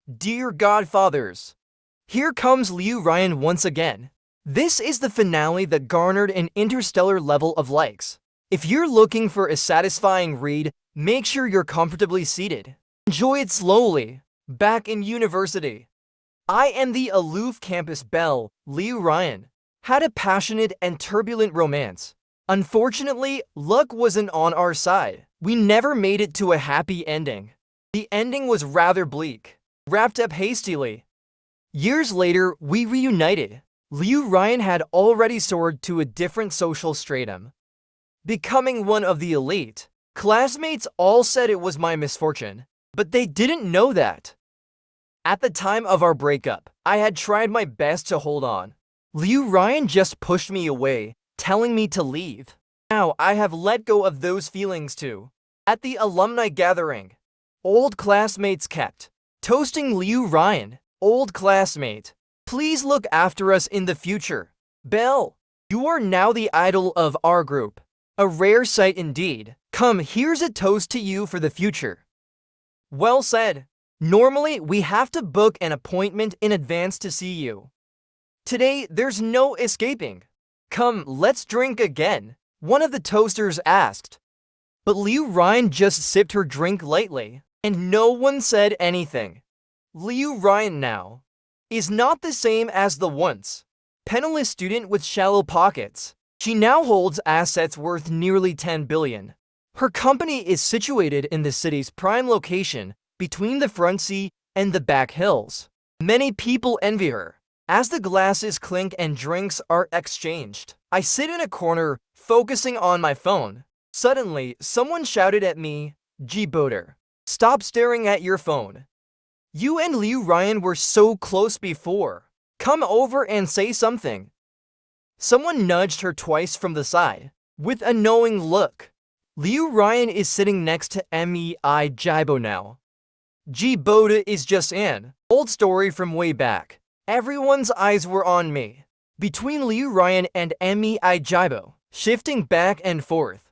Dear Godfathers, here comes Liu Ruyan once again. This is the finale that garnered an interstellar level of likes. If you're looking for a satisfying read, make sure you're comfortably seated. Enjoy it slowly. Back in university, I am the aloof campus belle, Liu Ruyan. Had a passionate and turbulent romance. Unfortunately, luck wasn't on our side. We never made it to a happy ending. The ending was rather bleak. Wrapped up hastily. Years later, we reunited. Liu Ruyan had already soared to a different social stratum, becoming one of the elite. Classmates all said it was my misfortune, but they didn't know that. At the time of our breakup, I had tried my best to hold on. Liu Ruyan just pushed me away, telling me to leave. Now I have let go of those feelings too. At the alumni gathering, old classmates kept toasting Liu Ruyan. Old classmate, please look after us in the future. Belle, you are now the idol of our group. A rare sight indeed. Come, here's a toast to you for the future. Well said. Normally, we have to book an appointment in advance to see you. Today, there's no escaping. Come, let's drink again, one of the toasters asked. But Liu Ruyan just sipped her drink lightly, and no one said anything. Liu Ruyan now is not the same as the once penniless student with shallow pockets. She now holds assets worth nearly 10 billion. Her company is situated in the city's prime location between the front sea and the back hills. Many people envy her. As the glasses clink and drinks are exchanged, I sit in a corner, focusing on my phone. Suddenly, someone shouted at me, "G-boater, stop staring at your phone. You and Liu Ruyan were so close before. Come over and say something." Someone nudged her twice from the side, with a knowing look. Liu Ruyan is sitting next to Mei Jibo now. G-boater is just an old story from way back. Everyone's eyes were on me. Between Liu Ruyan and Mei Jibo, shifting back and forth.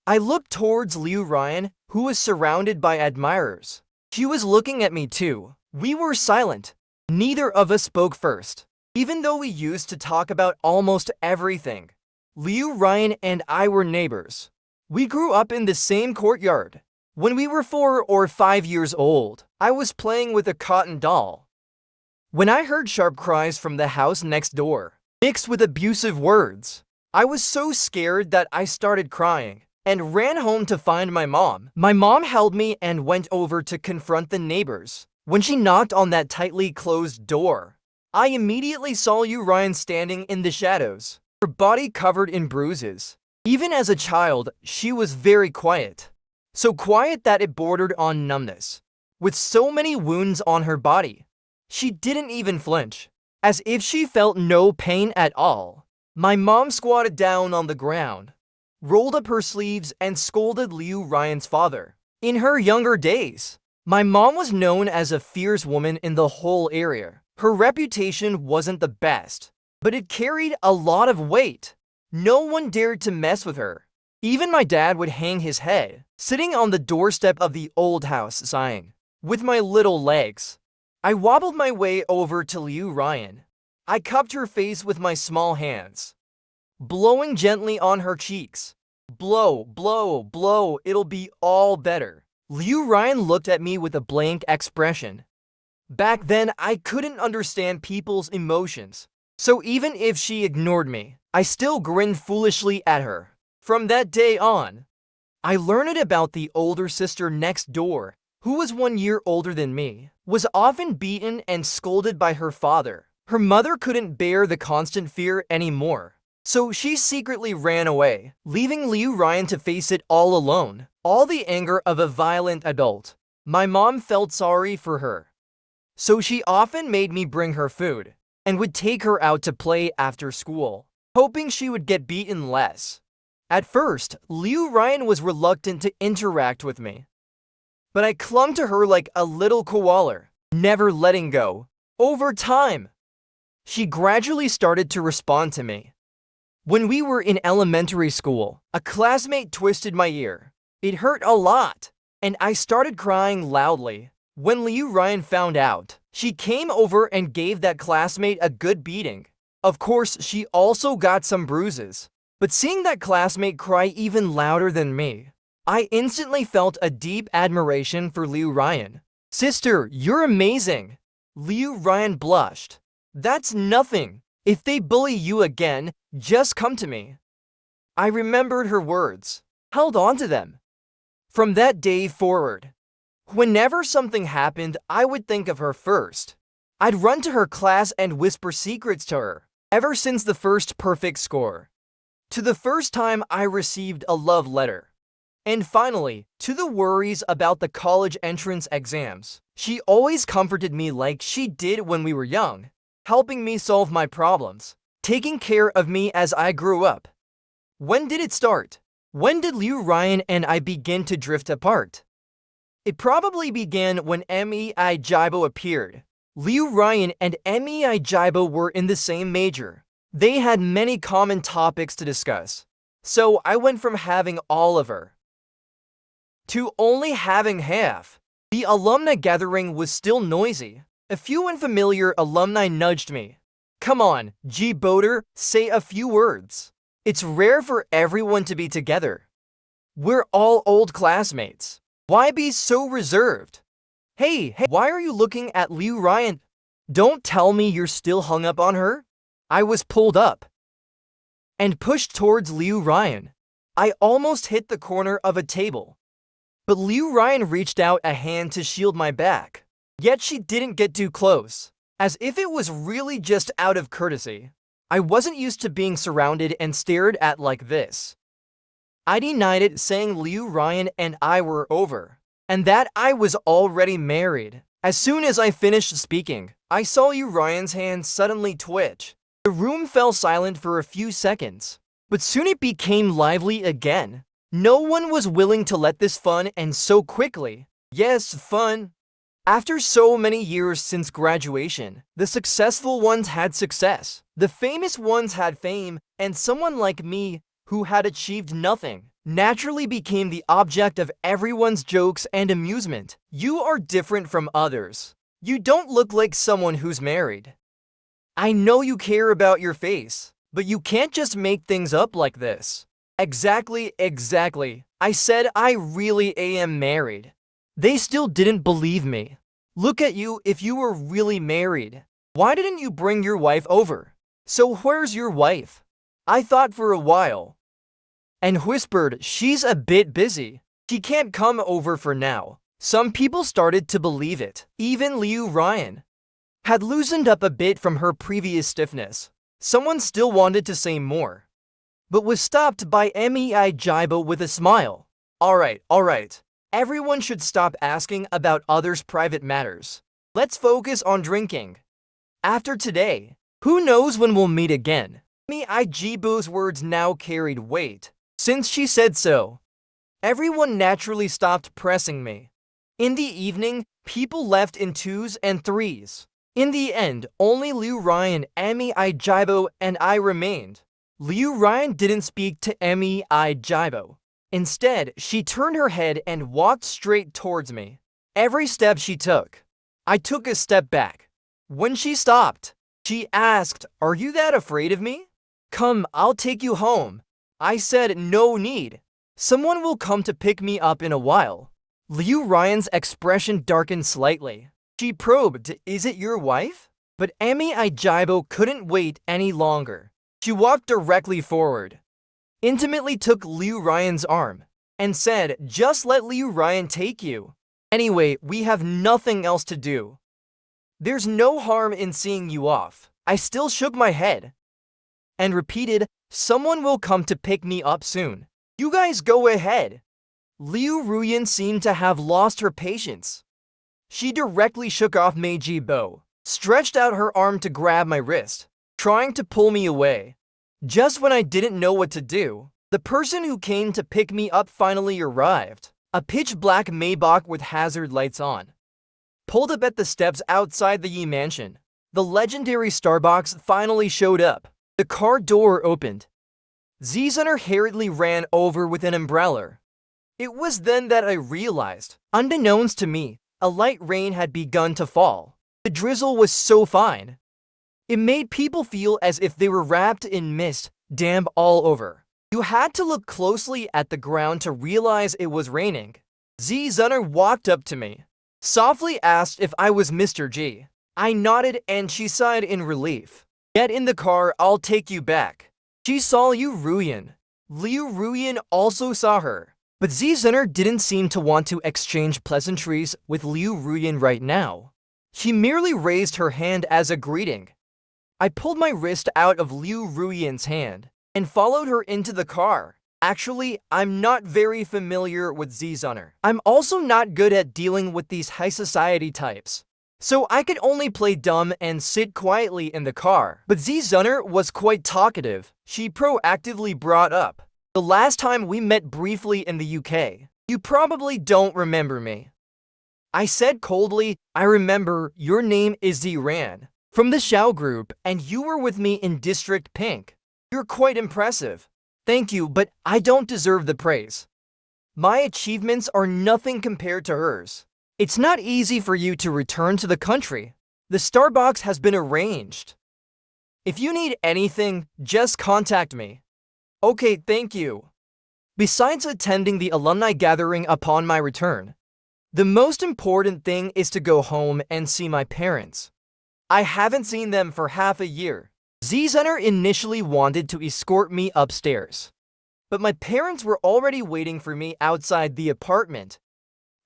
I looked towards Liu Ruyan, who was surrounded by admirers. She was looking at me too. We were silent. Neither of us spoke first, even though we used to talk about almost everything. Liu Ruyan and I were neighbors. We grew up in the same courtyard. When we were 4 or 5 years old, I was playing with a cotton doll, when I heard sharp cries from the house next door, mixed with abusive words. I was so scared that I started crying and ran home to find my mom. My mom held me and went over to confront the neighbors. When she knocked on that tightly closed door, I immediately saw Liu Ruyan standing in the shadows, her body covered in bruises. Even as a child, she was very quiet. So quiet that it bordered on numbness. With so many wounds on her body, she didn't even flinch, as if she felt no pain at all. My mom squatted down on the ground, rolled up her sleeves, and scolded Liu Ruyan's father. In her younger days, my mom was known as a fierce woman in the whole area. Her reputation wasn't the best, but it carried a lot of weight. No one dared to mess with her. Even my dad would hang his head, sitting on the doorstep of the old house sighing. With my little legs, I wobbled my way over to Liu Ruyan. I cupped her face with my small hands, blowing gently on her cheeks. Blow, blow, blow, it'll be all better. Liu Ruyan looked at me with a blank expression. Back then, I couldn't understand people's emotions, so even if she ignored me, I still grinned foolishly at her. From that day on, I learned about the older sister next door, who was 1 year older than me, was often beaten and scolded by her father. Her mother couldn't bear the constant fear anymore, so she secretly ran away, leaving Liu Ruyan to face it all alone. All the anger of a violent adult. My mom felt sorry for her, so she often made me bring her food, and would take her out to play after school, hoping she would get beaten less. At first, Liu Ruyan was reluctant to interact with me, but I clung to her like a little koala, never letting go. Over time, she gradually started to respond to me. When we were in elementary school, a classmate twisted my ear. It hurt a lot, and I started crying loudly. When Liu Ruyan found out, she came over and gave that classmate a good beating. Of course, she also got some bruises. But seeing that classmate cry even louder than me, I instantly felt a deep admiration for Liu Ruyan. "Sister, you're amazing." Liu Ruyan blushed. "That's nothing. If they bully you again, just come to me." I remembered her words, held on to them. From that day forward, whenever something happened, I would think of her first. I'd run to her class and whisper secrets to her, ever since the first perfect score, to the first time I received a love letter, and finally, to the worries about the college entrance exams. She always comforted me like she did when we were young, helping me solve my problems, taking care of me as I grew up. When did it start? When did Liu Ruyan and I begin to drift apart? It probably began when Mei Jibo appeared. Liu Ruyan and Mei Jibo were in the same major. They had many common topics to discuss. So I went from having all of her to only having half. The alumni gathering was still noisy. A few unfamiliar alumni nudged me. "Come on, G Boater, say a few words. It's rare for everyone to be together. We're all old classmates. Why be so reserved? Hey, why are you looking at Liu Ruyan? Don't tell me you're still hung up on her?" I was pulled up and pushed towards Liu Ruyan. I almost hit the corner of a table, but Liu Ruyan reached out a hand to shield my back. Yet she didn't get too close, as if it was really just out of courtesy. I wasn't used to being surrounded and stared at like this. I denied it, saying Liu Ruyan and I were over, and that I was already married. As soon as I finished speaking, I saw Liu Ruyan's hand suddenly twitch. The room fell silent for a few seconds, but soon it became lively again. No one was willing to let this fun end so quickly. Yes, fun. After so many years since graduation, the successful ones had success, the famous ones had fame, and someone like me, who had achieved nothing, naturally became the object of everyone's jokes and amusement. You are different from others. You don't look like someone who's married. I know you care about your face, but you can't just make things up like this. Exactly. I said I really am married. They still didn't believe me. Look at you. If you were really married, why didn't you bring your wife over? So where's your wife? I thought for a while and whispered, she's a bit busy. She can't come over for now. Some people started to believe it. Even Liu Ruyan had loosened up a bit from her previous stiffness. Someone still wanted to say more, but was stopped by Mei Jibo with a smile. All right. Everyone should stop asking about others' private matters. Let's focus on drinking. After today, who knows when we'll meet again? Mei Jibo's words now carried weight. Since she said so, everyone naturally stopped pressing me. In the evening, people left in 2s and 3s. In the end, only Liu Ruyan, Mei Jibo, and I remained. Liu Ruyan didn't speak to Mei Jibo. Instead, she turned her head and walked straight towards me. Every step she took, I took a step back. When she stopped, she asked, "Are you that afraid of me? Come, I'll take you home." I said, "No need. Someone will come to pick me up in a while." Liu Ruyan's expression darkened slightly. She probed, "Is it your wife?" But Mei Jibo couldn't wait any longer. She walked directly forward, intimately took Liu Ruyan's arm, and said, "Just let Liu Ruyan take you. Anyway, we have nothing else to do. There's no harm in seeing you off." I still shook my head and repeated, "Someone will come to pick me up soon. You guys go ahead." Liu Ruyan seemed to have lost her patience. She directly shook off Mei Jibo, stretched out her arm to grab my wrist, trying to pull me away. Just when I didn't know what to do, the person who came to pick me up finally arrived. A pitch-black Maybach with hazard lights on pulled up at the steps outside the Yi mansion. The legendary Starbucks finally showed up. The car door opened. Zizunner hurriedly ran over with an umbrella. It was then that I realized, unbeknownst to me, A light rain had begun to fall. The drizzle was so fine. It made people feel as if they were wrapped in mist, damp all over. You had to look closely at the ground to realize it was raining. Zunner walked up to me, softly asked if I was Mr. G. I nodded and she sighed in relief. Get in the car, I'll take you back. She saw Liu Ruyan. Liu Ruyan also saw her. But Zunner didn't seem to want to exchange pleasantries with Liu Ruyan right now. She merely raised her hand as a greeting. I pulled my wrist out of Liu Ruyan's hand and followed her into the car. Actually, I'm not very familiar with Zunner. I'm also not good at dealing with these high society types. So I could only play dumb and sit quietly in the car. But Zunner was quite talkative. She proactively brought up, the last time we met briefly in the UK. You probably don't remember me. I said coldly, I remember, your name is Ziran, from the Shao group, and you were with me in District Pink. You're quite impressive. Thank you, but I don't deserve the praise. My achievements are nothing compared to hers. It's not easy for you to return to the country. The Starbucks has been arranged. If you need anything, just contact me. Okay, thank you. Besides attending the alumni gathering upon my return, the most important thing is to go home and see my parents. I haven't seen them for half a year. Zunner initially wanted to escort me upstairs, but my parents were already waiting for me outside the apartment.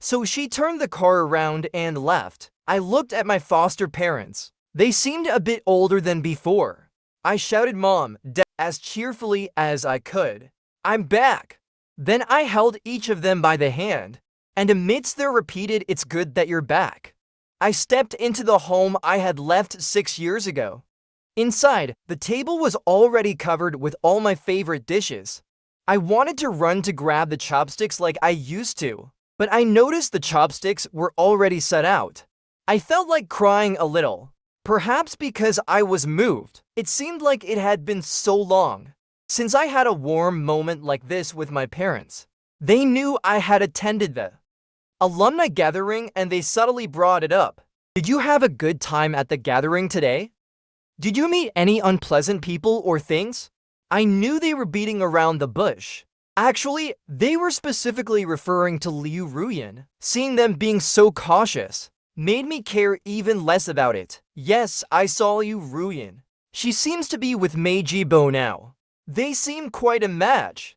So she turned the car around and left. I looked at my foster parents. They seemed a bit older than before. I shouted Mom, Dad as cheerfully as I could. I'm back. Then I held each of them by the hand, and amidst their repeated "It's good that you're back," I stepped into the home I had left 6 years ago. Inside, the table was already covered with all my favorite dishes. I wanted to run to grab the chopsticks like I used to, but I noticed the chopsticks were already set out. I felt like crying a little, perhaps because I was moved. It seemed like it had been so long since I had a warm moment like this with my parents. They knew I had attended the alumni gathering and they subtly brought it up. Did you have a good time at the gathering today? Did you meet any unpleasant people or things? I knew they were beating around the bush. Actually, they were specifically referring to Liu Ruyan. Seeing them being so cautious made me care even less about it. Yes, I saw Liu Ruyan. She seems to be with Meiji Bo now. They seem quite a match.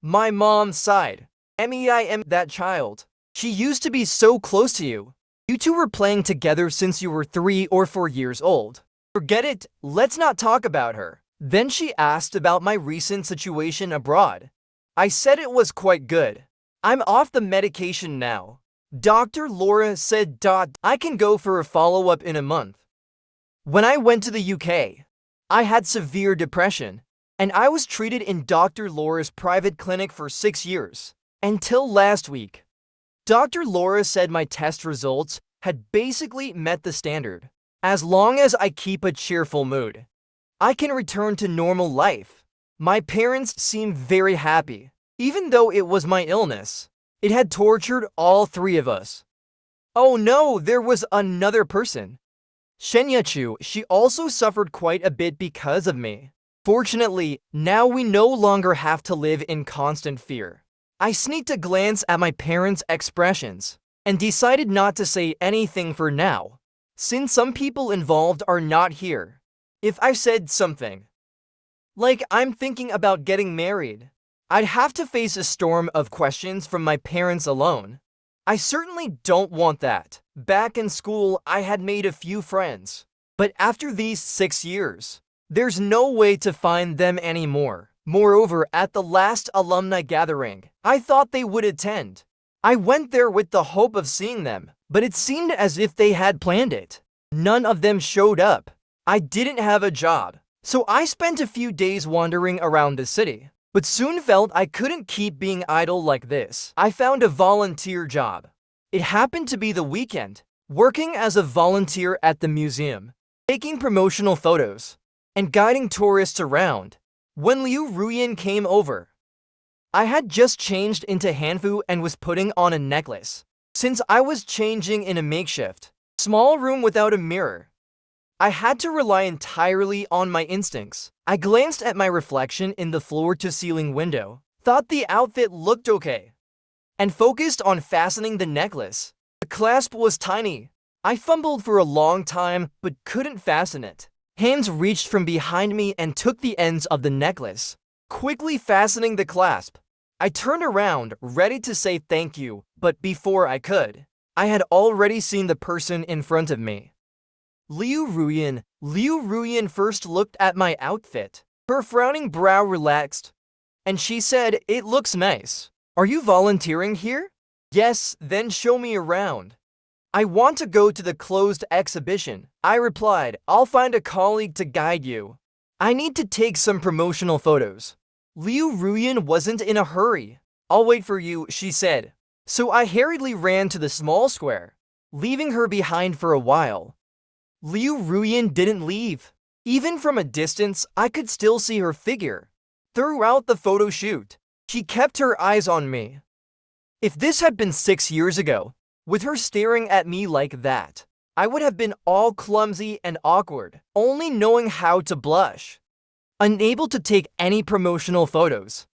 My mom sighed. MEIM, that child. She used to be so close to you. You two were playing together since you were 3 or 4 years old. Forget it, let's not talk about her. Then she asked about my recent situation abroad. I said it was quite good. I'm off the medication now. Dr. Laura said, I can go for a follow-up in a month. When I went to the UK, I had severe depression, and I was treated in Dr. Laura's private clinic for 6 years. Until last week. Dr. Laura said my test results had basically met the standard. As long as I keep a cheerful mood, I can return to normal life. My parents seemed very happy, even though it was my illness. It had tortured all 3 of us. Oh no, there was another person. Shen Youchu, she also suffered quite a bit because of me. Fortunately, now we no longer have to live in constant fear. I sneaked a glance at my parents' expressions and decided not to say anything for now, since some people involved are not here. If I said something like I'm thinking about getting married, I'd have to face a storm of questions from my parents alone. I certainly don't want that. Back in school, I had made a few friends, but after these 6 years, there's no way to find them anymore. Moreover, at the last alumni gathering, I thought they would attend. I went there with the hope of seeing them, but it seemed as if they had planned it. None of them showed up. I didn't have a job, so I spent a few days wandering around the city, but soon felt I couldn't keep being idle like this. I found a volunteer job. It happened to be the weekend, working as a volunteer at the museum, taking promotional photos, and guiding tourists around. When Liu Ruyan came over, I had just changed into Hanfu and was putting on a necklace. Since I was changing in a makeshift, small room without a mirror, I had to rely entirely on my instincts. I glanced at my reflection in the floor-to-ceiling window, thought the outfit looked okay, and focused on fastening the necklace. The clasp was tiny. I fumbled for a long time but couldn't fasten it. Hands reached from behind me and took the ends of the necklace, quickly fastening the clasp. I turned around, ready to say thank you, but before I could, I had already seen the person in front of me. Liu Ruyan. Liu Ruyan first looked at my outfit. Her frowning brow relaxed, and she said, "It looks nice. Are you volunteering here?" "Yes, then show me around." "I want to go to the closed exhibition," I replied. "I'll find a colleague to guide you. I need to take some promotional photos." Liu Ruyan wasn't in a hurry. "I'll wait for you," she said. So I hurriedly ran to the small square, leaving her behind for a while. Liu Ruyan didn't leave. Even from a distance, I could still see her figure. Throughout the photo shoot, she kept her eyes on me. If this had been 6 years ago, with her staring at me like that, I would have been all clumsy and awkward, only knowing how to blush, unable to take any promotional photos.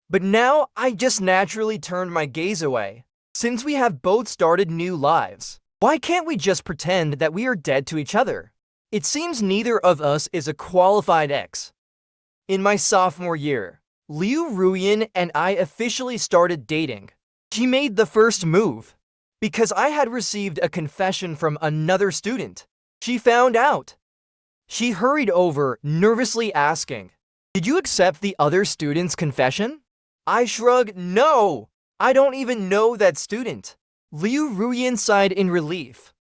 But now I just naturally turned my gaze away. Since we have both started new lives, why can't we just pretend that we are dead to each other? It seems neither of us is a qualified ex. In my sophomore year, Liu Ruyan and I officially started dating. She made the first move. Because I had received a confession from another student. She found out. She hurried over, nervously asking, "Did you accept the other student's confession?" I shrugged. "No, I don't even know that student." Liu Ruyan sighed in relief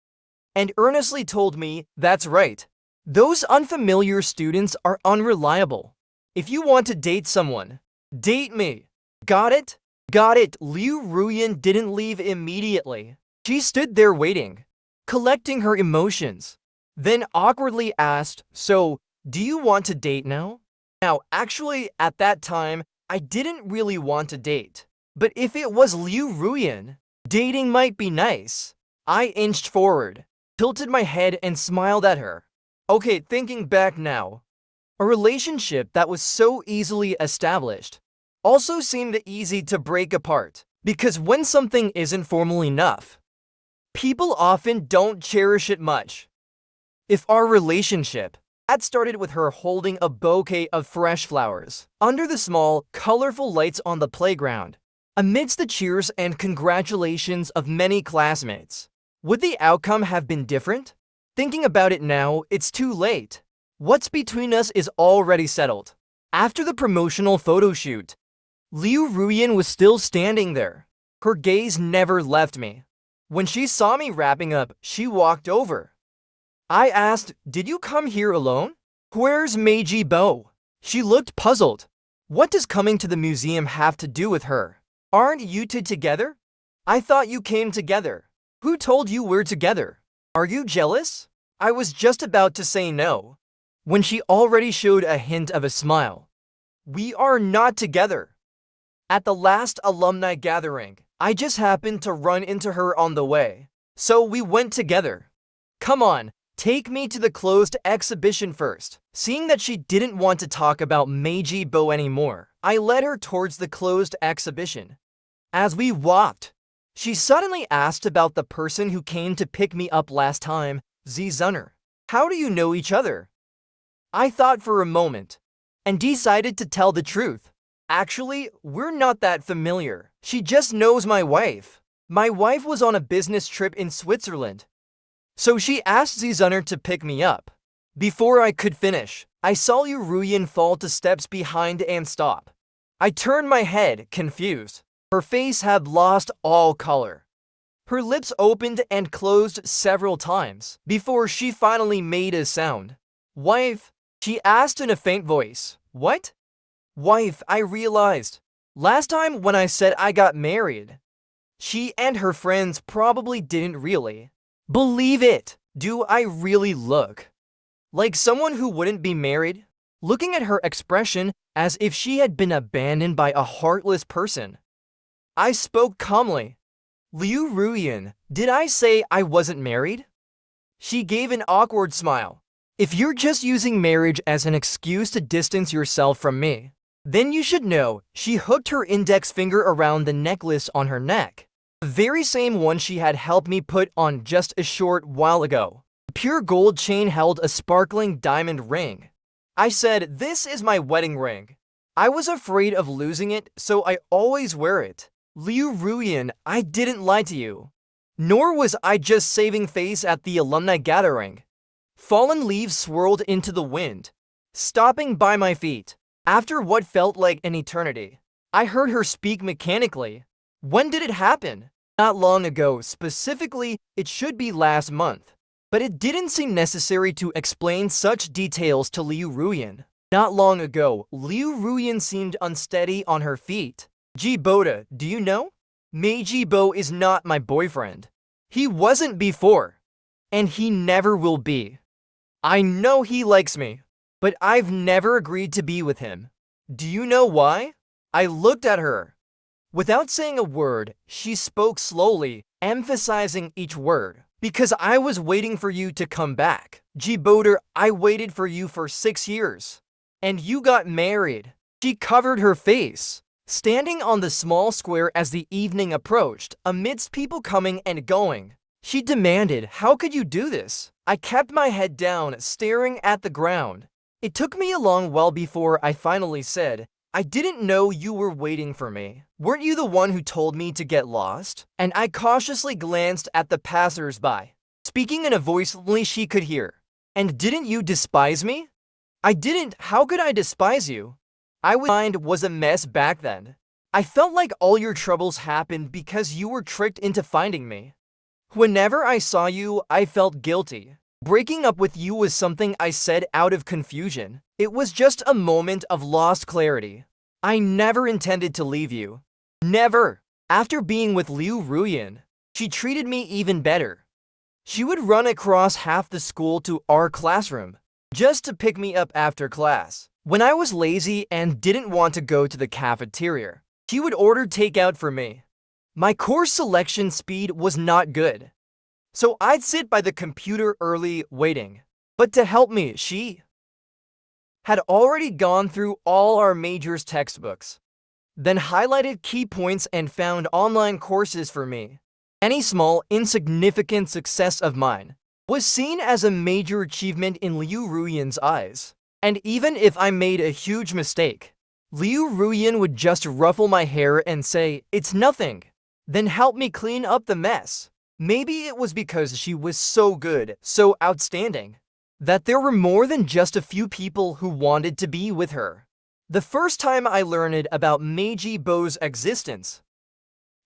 and earnestly told me, "That's right. Those unfamiliar students are unreliable. If you want to date someone, date me. Got it?" "Got it." Liu Ruyan didn't leave immediately. She stood there waiting, collecting her emotions, then awkwardly asked, "So, do you want to date now?" Now, actually, at that time, I didn't really want to date. But if it was Liu Ruyan, dating might be nice. I inched forward, tilted my head, and smiled at her. Okay, thinking back now, a relationship that was so easily established also seemed easy to break apart. Because when something isn't formal enough, people often don't cherish it much. If our relationship had started with her holding a bouquet of fresh flowers under the small, colorful lights on the playground, amidst the cheers and congratulations of many classmates, would the outcome have been different? Thinking about it now, it's too late. What's between us is already settled. After the promotional photo shoot, Liu Ruyan was still standing there. Her gaze never left me. When she saw me wrapping up, she walked over. I asked, "Did you come here alone?" "Where's Meiji Bo?" She looked puzzled. "What does coming to the museum have to do with her? Aren't you two together?" "I thought you came together." "Who told you we're together? Are you jealous?" I was just about to say no, when she already showed a hint of a smile. "We are not together." At the last alumni gathering, I just happened to run into her on the way, so we went together. "Come on, take me to the closed exhibition first." Seeing that she didn't want to talk about Meiji Bo anymore, I led her towards the closed exhibition. As we walked, she suddenly asked about the person who came to pick me up last time, Zunner. "How do you know each other?" I thought for a moment and decided to tell the truth. "Actually, we're not that familiar. She just knows my wife. My wife was on a business trip in Switzerland, so she asked Zunner to pick me up." Before I could finish, I saw Liu Ruyan fall to steps behind and stop. I turned my head, confused. Her face had lost all color. Her lips opened and closed several times before she finally made a sound. "Wife?" she asked in a faint voice. "What?" "Wife, I realized. Last time when I said I got married, she and her friends probably didn't really believe it. Do I really look like someone who wouldn't be married?" Looking at her expression as if she had been abandoned by a heartless person, I spoke calmly. Liu Ruyan, did I say I wasn't married? She gave an awkward smile. If you're just using marriage as an excuse to distance yourself from me, then you should know she hooked her index finger around the necklace on her neck. The very same one she had helped me put on just a short while ago. The pure gold chain held a sparkling diamond ring. I said, "This is my wedding ring." I was afraid of losing it, so I always wear it. Liu Ruyan, I didn't lie to you. Nor was I just saving face at the alumni gathering. Fallen leaves swirled into the wind, stopping by my feet. After what felt like an eternity, I heard her speak mechanically. When did it happen? Not long ago. Specifically, it should be last month. But it didn't seem necessary to explain such details to Liu Ruyan. Not long ago, Liu Ruyan seemed unsteady on her feet. Jiboda, do you know? Meijibo is not my boyfriend. He wasn't before, and he never will be. I know he likes me, but I've never agreed to be with him. Do you know why? I looked at her. Without saying a word, she spoke slowly, emphasizing each word. Because I was waiting for you to come back. Jiboda, I waited for you for 6 years. And you got married. She covered her face, standing on the small square as the evening approached, amidst people coming and going. She demanded, "How could you do this?" I kept my head down, staring at the ground. It took me a long while before I finally said, "I didn't know you were waiting for me. Weren't you the one who told me to get lost?" And I cautiously glanced at the passers-by, speaking in a voice only she could hear. "And didn't you despise me?" "I didn't. How could I despise you?" My mind was a mess back then. I felt like all your troubles happened because you were tricked into finding me. Whenever I saw you, I felt guilty. Breaking up with you was something I said out of confusion. It was just a moment of lost clarity. I never intended to leave you. Never. After being with Liu Ruyan, she treated me even better. She would run across half the school to our classroom just to pick me up after class. When I was lazy and didn't want to go to the cafeteria, she would order takeout for me. My course selection speed was not good, so I'd sit by the computer early waiting. But to help me, she had already gone through all our majors textbooks, then highlighted key points and found online courses for me. Any small, insignificant success of mine was seen as a major achievement in Liu Ruyan's eyes. And even if I made a huge mistake, Liu Ruyan would just ruffle my hair and say, "It's nothing," then help me clean up the mess. Maybe it was because she was so good, so outstanding, that there were more than just a few people who wanted to be with her. The first time I learned about Meiji Bo's existence,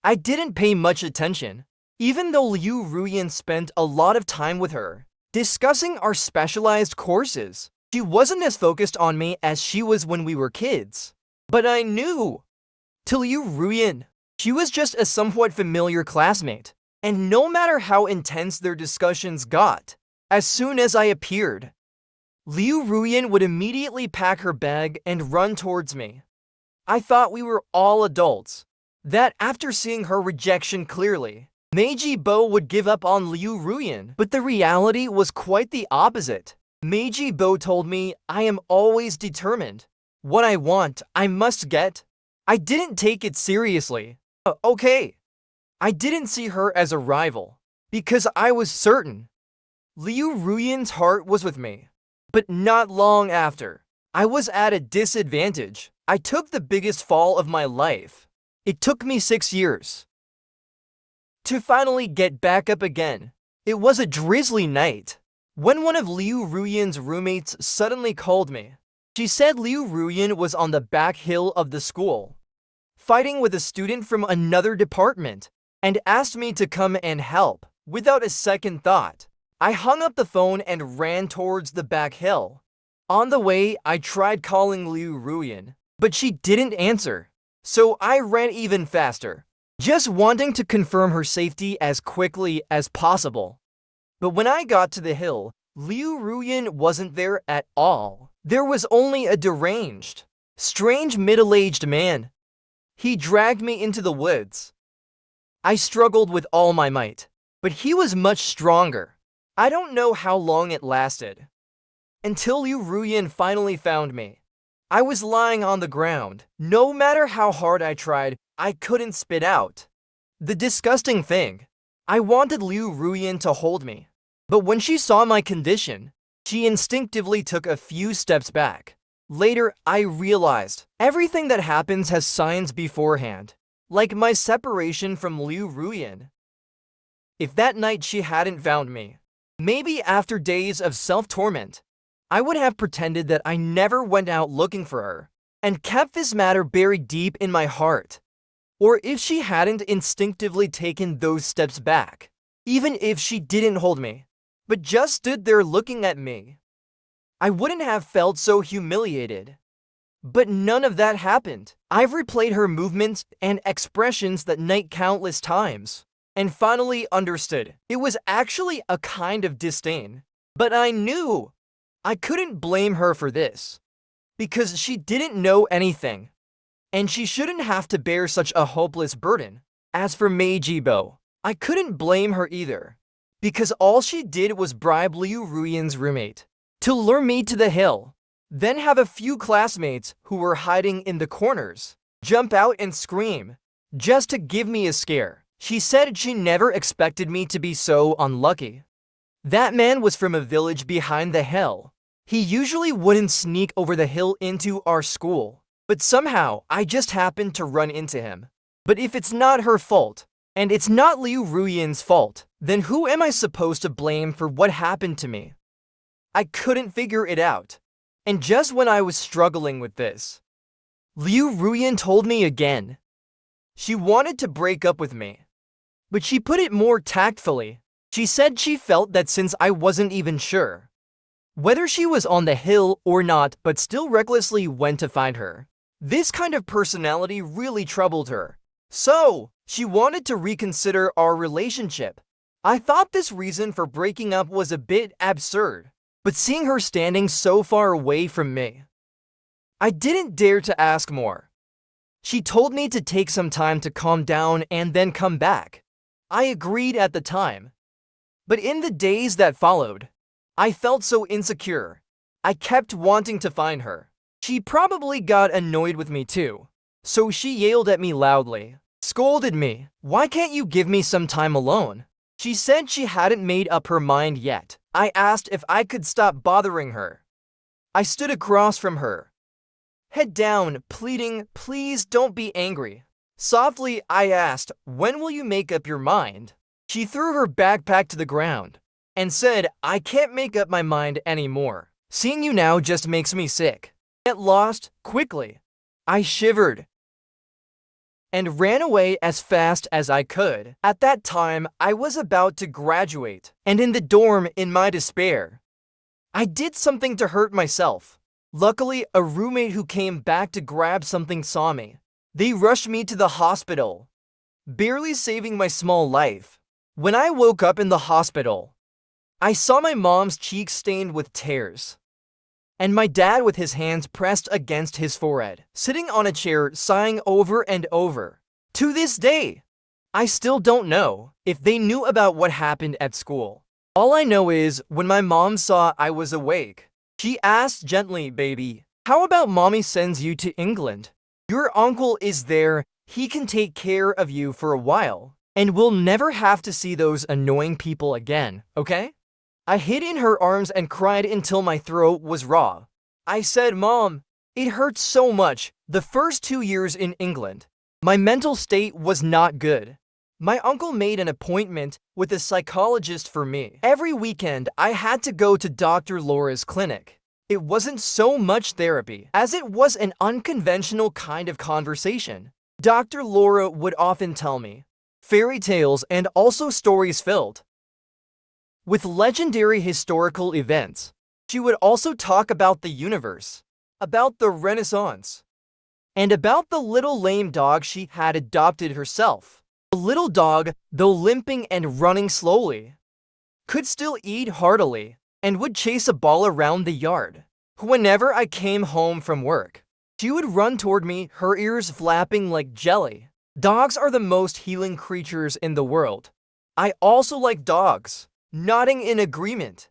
I didn't pay much attention, even though Liu Ruyan spent a lot of time with her, discussing our specialized courses. She wasn't as focused on me as she was when we were kids. But I knew. To Liu Ruyan, she was just a somewhat familiar classmate, and no matter how intense their discussions got, as soon as I appeared, Liu Ruyan would immediately pack her bag and run towards me. I thought we were all adults, that after seeing her rejection clearly, Meiji Bo would give up on Liu Ruyan, but the reality was quite the opposite. Meiji Bo told me I am always determined. What I want, I must get. I didn't take it seriously. Okay. I didn't see her as a rival, because I was certain Liu Ruyan's heart was with me. But not long after, I was at a disadvantage. I took the biggest fall of my life. It took me 6 years to finally get back up again. It was a drizzly night when one of Liu Ruyan's roommates suddenly called me. She said Liu Ruyan was on the back hill of the school, fighting with a student from another department, and asked me to come and help. Without a second thought, I hung up the phone and ran towards the back hill. On the way, I tried calling Liu Ruyan, but she didn't answer. So I ran even faster, just wanting to confirm her safety as quickly as possible. But when I got to the hill, Liu Ruyan wasn't there at all. There was only a deranged, strange middle-aged man. He dragged me into the woods. I struggled with all my might, but he was much stronger. I don't know how long it lasted. Until Liu Ruyan finally found me. I was lying on the ground. No matter how hard I tried, I couldn't spit out. The disgusting thing, I wanted Liu Ruyan to hold me. But when she saw my condition, she instinctively took a few steps back. Later, I realized everything that happens has signs beforehand, like my separation from Liu Ruyan. If that night she hadn't found me, maybe after days of self-torment, I would have pretended that I never went out looking for her and kept this matter buried deep in my heart. Or if she hadn't instinctively taken those steps back, even if she didn't hold me, but just stood there looking at me, I wouldn't have felt so humiliated. But none of that happened. I've replayed her movements and expressions that night countless times, and finally understood it was actually a kind of disdain. But I knew I couldn't blame her for this, because she didn't know anything, and she shouldn't have to bear such a hopeless burden. As for Meijibo, I couldn't blame her either, because all she did was bribe Liu Ruyan's roommate to lure me to the hill, then have a few classmates who were hiding in the corners jump out and scream, just to give me a scare. She said she never expected me to be so unlucky. That man was from a village behind the hill. He usually wouldn't sneak over the hill into our school, but somehow I just happened to run into him. But if it's not her fault, and it's not Liu Ruyan's fault, then who am I supposed to blame for what happened to me? I couldn't figure it out. And just when I was struggling with this, Liu Ruyan told me again. She wanted to break up with me, but she put it more tactfully. She said she felt that since I wasn't even sure whether she was on the hill or not, but still recklessly went to find her. This kind of personality really troubled her. So, she wanted to reconsider our relationship. I thought this reason for breaking up was a bit absurd, but seeing her standing so far away from me, I didn't dare to ask more. She told me to take some time to calm down and then come back. I agreed at the time. But in the days that followed, I felt so insecure. I kept wanting to find her. She probably got annoyed with me too, so she yelled at me loudly, scolded me. Why can't you give me some time alone? She said she hadn't made up her mind yet. I asked if I could stop bothering her. I stood across from her, head down, pleading, please don't be angry. Softly, I asked, when will you make up your mind? She threw her backpack to the ground and said, I can't make up my mind anymore. Seeing you now just makes me sick. Get lost, quickly. I shivered and ran away as fast as I could. At that time, I was about to graduate, and in the dorm, in my despair, I did something to hurt myself. Luckily, a roommate who came back to grab something saw me. They rushed me to the hospital, barely saving my small life. When I woke up in the hospital, I saw my mom's cheeks stained with tears, and my dad with his hands pressed against his forehead, sitting on a chair sighing over and over. To this day, I still don't know if they knew about what happened at school. All I know is when my mom saw I was awake, she asked gently, baby, how about mommy sends you to England? Your uncle is there, he can take care of you for a while, and we'll never have to see those annoying people again, okay? I hid in her arms and cried until my throat was raw. I said, Mom, it hurts so much. The first 2 years in England, my mental state was not good. My uncle made an appointment with a psychologist for me. Every weekend, I had to go to Dr. Laura's clinic. It wasn't so much therapy, as it was an unconventional kind of conversation. Dr. Laura would often tell me fairy tales and also stories filled with legendary historical events. She would also talk about the universe, about the Renaissance, and about the little lame dog she had adopted herself. The little dog, though limping and running slowly, could still eat heartily and would chase a ball around the yard. Whenever I came home from work, she would run toward me, her ears flapping like jelly. Dogs are the most healing creatures in the world. I also like dogs. Nodding in agreement.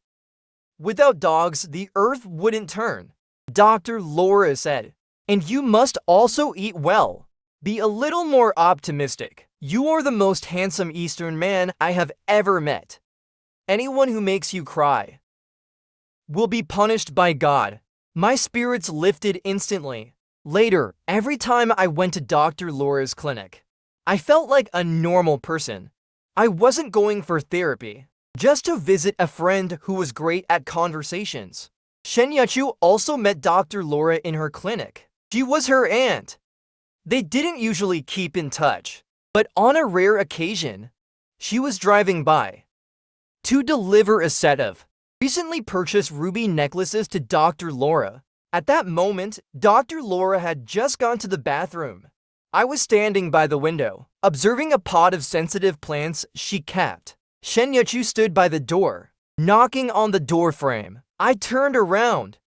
Without dogs, the earth wouldn't turn, Dr. Laura said. And you must also eat well. Be a little more optimistic. You are the most handsome Eastern man I have ever met. Anyone who makes you cry will be punished by God. My spirits lifted instantly. Later, every time I went to Dr. Laura's clinic, I felt like a normal person. I wasn't going for therapy, just to visit a friend who was great at conversations. Shen Youchu also met Dr. Laura in her clinic. She was her aunt. They didn't usually keep in touch, but on a rare occasion, she was driving by to deliver a set of recently purchased ruby necklaces to Dr. Laura. At that moment, Dr. Laura had just gone to the bathroom. I was standing by the window, observing a pot of sensitive plants she kept. Shen Youchu stood by the door, knocking on the door frame. I turned around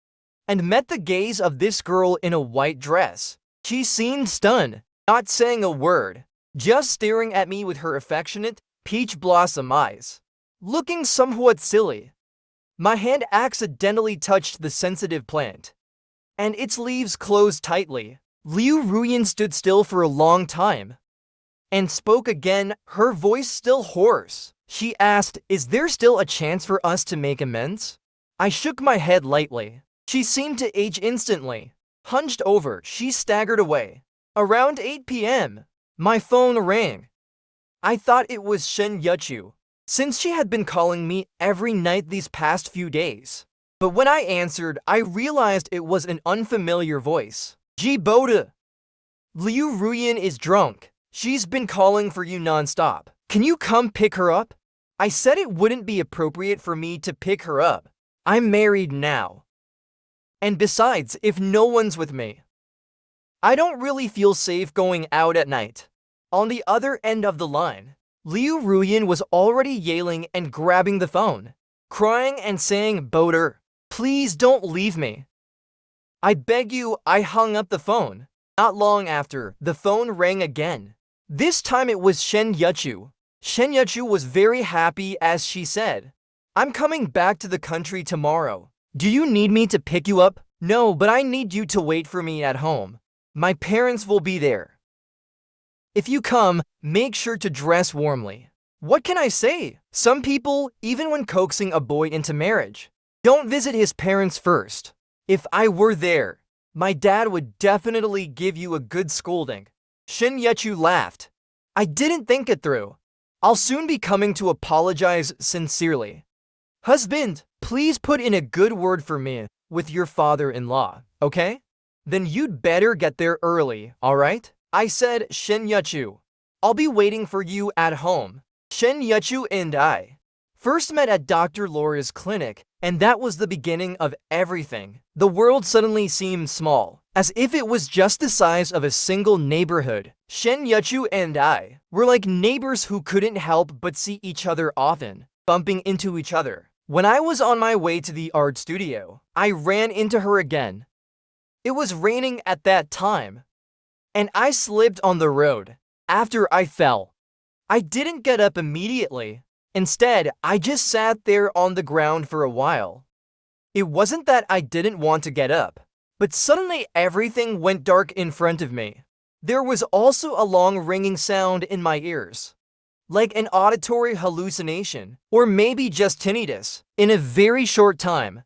and met the gaze of this girl in a white dress. She seemed stunned, not saying a word, just staring at me with her affectionate, peach blossom eyes. Looking somewhat silly, my hand accidentally touched the sensitive plant, and its leaves closed tightly. Liu Ruyan stood still for a long time and spoke again, her voice still hoarse. She asked, "Is there still a chance for us to make amends?" I shook my head lightly. She seemed to age instantly. Hunched over, she staggered away. Around 8 p.m., my phone rang. I thought it was Shen Youchu, since she had been calling me every night these past few days. But when I answered, I realized it was an unfamiliar voice. Ji Boda. Liu Ruyan is drunk. She's been calling for you nonstop. Can you come pick her up? I said it wouldn't be appropriate for me to pick her up. I'm married now. And besides, if no one's with me, I don't really feel safe going out at night. On the other end of the line, Liu Ruyan was already yelling and grabbing the phone, crying and saying, "Boater, please don't leave me. I beg you." I hung up the phone. Not long after, the phone rang again. This time it was Shen Youchu. Shen Youchu was very happy as she said, "I'm coming back to the country tomorrow. Do you need me to pick you up?" "No, but I need you to wait for me at home. My parents will be there. If you come, make sure to dress warmly." What can I say? Some people, even when coaxing a boy into marriage, don't visit his parents first. If I were there, my dad would definitely give you a good scolding. Shen Youchu laughed. I didn't think it through. I'll soon be coming to apologize sincerely. Husband, please put in a good word for me with your father-in-law, okay? Then you'd better get there early, alright? I said, Shen Youchu, I'll be waiting for you at home. Shen Youchu and I first met at Dr. Laura's clinic, and that was the beginning of everything. The world suddenly seemed small, as if it was just the size of a single neighborhood. Shen Youchu and I were like neighbors who couldn't help but see each other often, bumping into each other. When I was on my way to the art studio, I ran into her again. It was raining at that time, and I slipped on the road. After I fell, I didn't get up immediately. Instead, I just sat there on the ground for a while. It wasn't that I didn't want to get up, but suddenly everything went dark in front of me. There was also a long ringing sound in my ears, like an auditory hallucination, or maybe just tinnitus. In a very short time,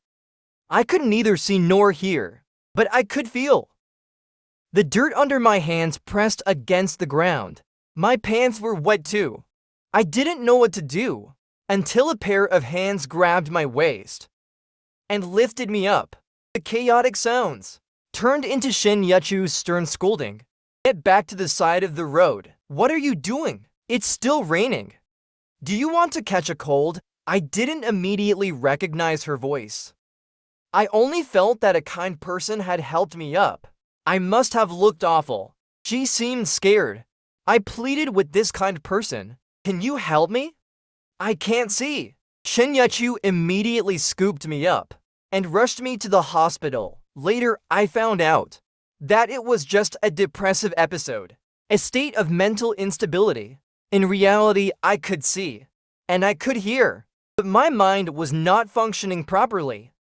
I could neither see nor hear, but I could feel. The dirt under my hands pressed against the ground. My pants were wet too. I didn't know what to do until a pair of hands grabbed my waist and lifted me up. The chaotic sounds turned into Shen Youchu's stern scolding. Get back to the side of the road. What are you doing? It's still raining. Do you want to catch a cold? I didn't immediately recognize her voice. I only felt that a kind person had helped me up. I must have looked awful. She seemed scared. I pleaded with this kind person. Can you help me? I can't see. Shen Youchu immediately scooped me up and rushed me to the hospital. Later, I found out that it was just a depressive episode, a state of mental instability. In reality, I could see, and I could hear, but my mind was not functioning properly.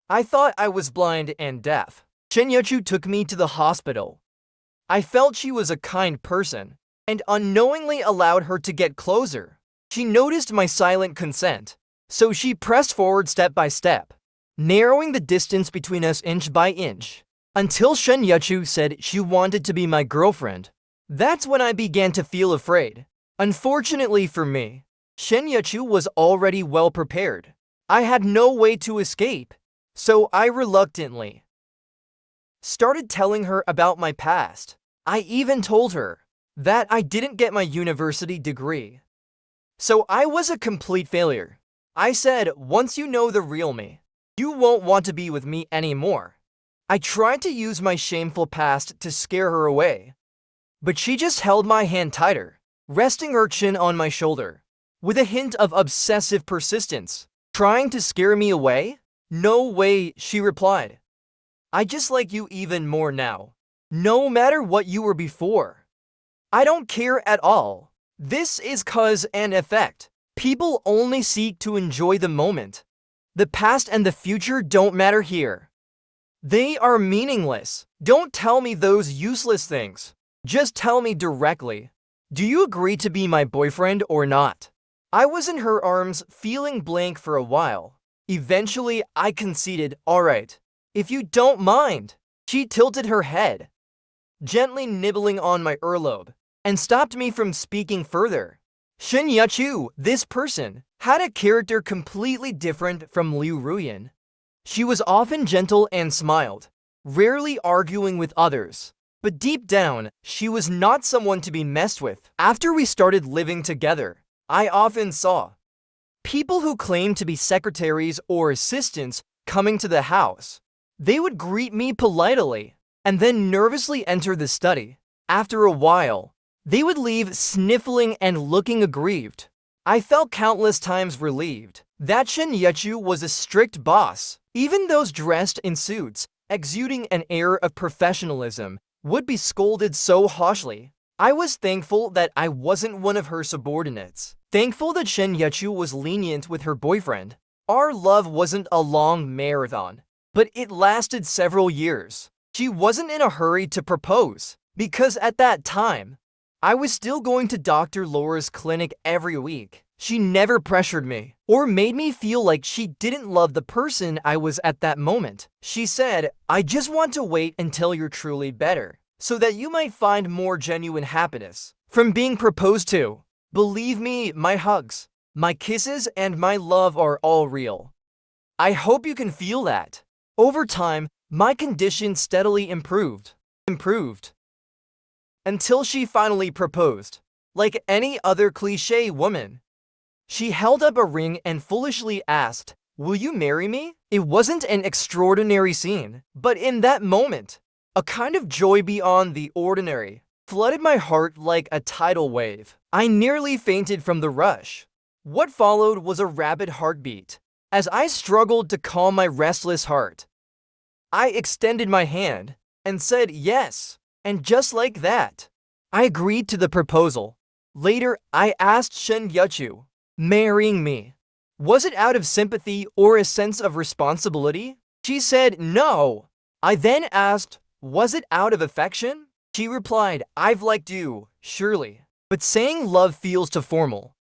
I thought I was blind and deaf. Youchu took me to the hospital. I felt she was a kind person, and unknowingly allowed her to get closer. She noticed my silent consent, so she pressed forward step by step, narrowing the distance between us inch by inch, until Youchu said she wanted to be my girlfriend. That's when I began to feel afraid. Unfortunately for me, Youchu was already well prepared. I had no way to escape, so I reluctantly started telling her about my past. I even told her that I didn't get my university degree, so I was a complete failure. I said, once you know the real me, you won't want to be with me anymore. I tried to use my shameful past to scare her away, but she just held my hand tighter, resting her chin on my shoulder, with a hint of obsessive persistence. Trying to scare me away? No way, she replied. I just like you even more now, no matter what you were before. I don't care at all. This is cause and effect. People only seek to enjoy the moment. The past and the future don't matter here. They are meaningless. Don't tell me those useless things. Just tell me directly. Do you agree to be my boyfriend or not? I was in her arms, feeling blank for a while. Eventually, I conceded, all right, if you don't mind. She tilted her head, gently nibbling on my earlobe, and stopped me from speaking further. Youchu, this person, had a character completely different from Liu Ruyan. She was often gentle and smiled, rarely arguing with others. But deep down, she was not someone to be messed with. After we started living together, I often saw people who claimed to be secretaries or assistants coming to the house. They would greet me politely and then nervously enter the study. After a while, they would leave sniffling and looking aggrieved. I felt countless times relieved that Youchu was a strict boss. Even those dressed in suits, exuding an air of professionalism, would be scolded so harshly. I was thankful that I wasn't one of her subordinates. Thankful that Youchu was lenient with her boyfriend. Our love wasn't a long marathon, but it lasted several years. She wasn't in a hurry to propose, because at that time, I was still going to Dr. Laura's clinic every week. She never pressured me or made me feel like she didn't love the person I was at that moment. She said, I just want to wait until you're truly better, so that you might find more genuine happiness from being proposed to. Believe me, my hugs, my kisses, and my love are all real. I hope you can feel that. Over time, my condition steadily improved, until she finally proposed. Like any other cliché woman, she held up a ring and foolishly asked, will you marry me? It wasn't an extraordinary scene, but in that moment, a kind of joy beyond the ordinary flooded my heart like a tidal wave. I nearly fainted from the rush. What followed was a rapid heartbeat. As I struggled to calm my restless heart, I extended my hand and said yes, and just like that, I agreed to the proposal. Later, I asked Youchu, marrying me, was it out of sympathy or a sense of responsibility? She said no. I then asked, was it out of affection? She replied, I've liked you, surely, but saying love feels too formal.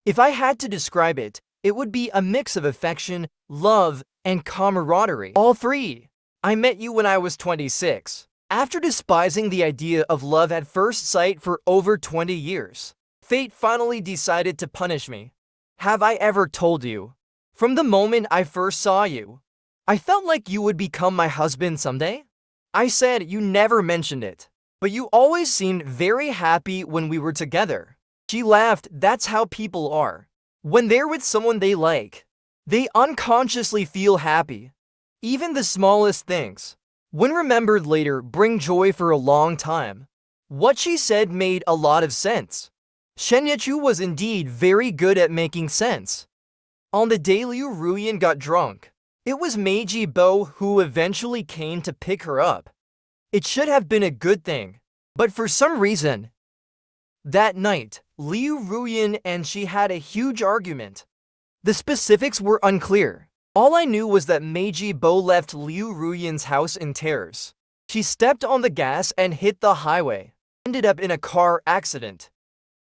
If I had to describe it, it would be a mix of affection, love, and camaraderie. All three. I met you when I was 26. After despising the idea of love at first sight for over 20 years, fate finally decided to punish me. Have I ever told you? From the moment I first saw you, I felt like you would become my husband someday. I said you never mentioned it, but you always seemed very happy when we were together. She laughed. That's how people are. When they're with someone they like, they unconsciously feel happy. Even the smallest things, when remembered later, bring joy for a long time. What she said made a lot of sense. Youchu was indeed very good at making sense. On the day Liu Ruyan got drunk, it was Meiji Bo who eventually came to pick her up. It should have been a good thing, but for some reason, That night, Liu Ruyan and she had a huge argument. The specifics were unclear. All I knew was that Meiji Bo left Liu Ruyan's house in tears. She stepped on the gas and hit the highway, ended up in a car accident,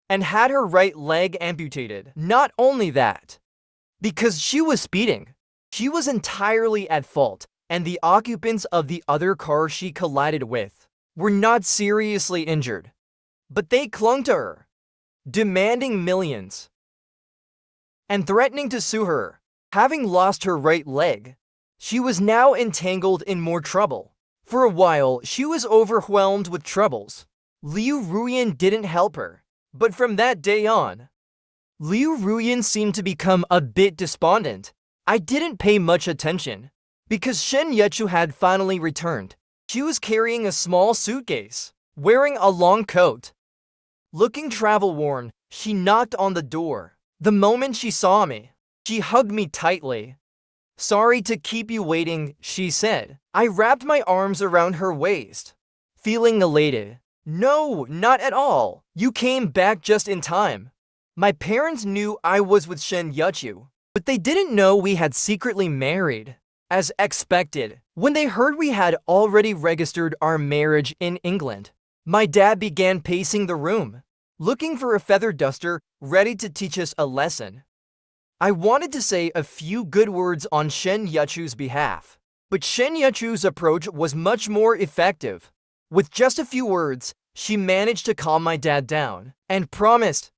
and had her right leg amputated. Not only that, because she was speeding, she was entirely at fault, and the occupants of the other car she collided with were not seriously injured. But they clung to her, demanding millions, and threatening to sue her. Having lost her right leg, she was now entangled in more trouble. For a while, she was overwhelmed with troubles. Liu Ruyan didn't help her, but from that day on, Liu Ruyan seemed to become a bit despondent. I didn't pay much attention, because Shen Youchu had finally returned. She was carrying a small suitcase, wearing a long coat. Looking travel-worn, she knocked on the door. The moment she saw me, she hugged me tightly. "Sorry to keep you waiting," she said. I wrapped my arms around her waist, feeling elated. "No, not at all. You came back just in time." My parents knew I was with Shen Youchu, but they didn't know we had secretly married. As expected, when they heard we had already registered our marriage in England, my dad began pacing the room, looking for a feather duster ready to teach us a lesson. I wanted to say a few good words on Shen Youchu's behalf, but Shen Youchu's approach was much more effective. With just a few words, she managed to calm my dad down and promised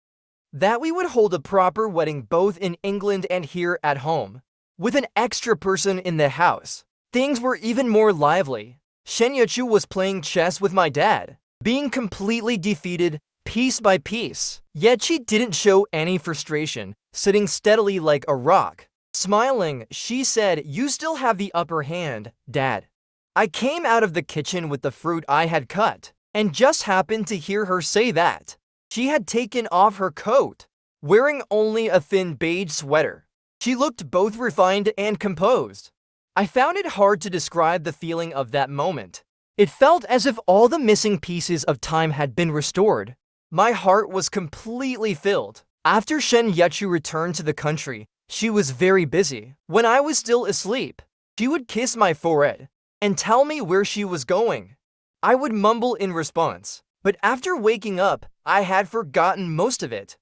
that we would hold a proper wedding both in England and here at home. With an extra person in the house, things were even more lively. Shen Youchu was playing chess with my dad, being completely defeated piece by piece. Yet she didn't show any frustration, sitting steadily like a rock. Smiling, she said, "You still have the upper hand, Dad." I came out of the kitchen with the fruit I had cut, and just happened to hear her say that. She had taken off her coat, wearing only a thin beige sweater. She looked both refined and composed. I found it hard to describe the feeling of that moment. It felt as if all the missing pieces of time had been restored. My heart was completely filled. After Shen Youchu returned to the country, she was very busy. When I was still asleep, she would kiss my forehead and tell me where she was going. I would mumble in response, but after waking up, I had forgotten most of it.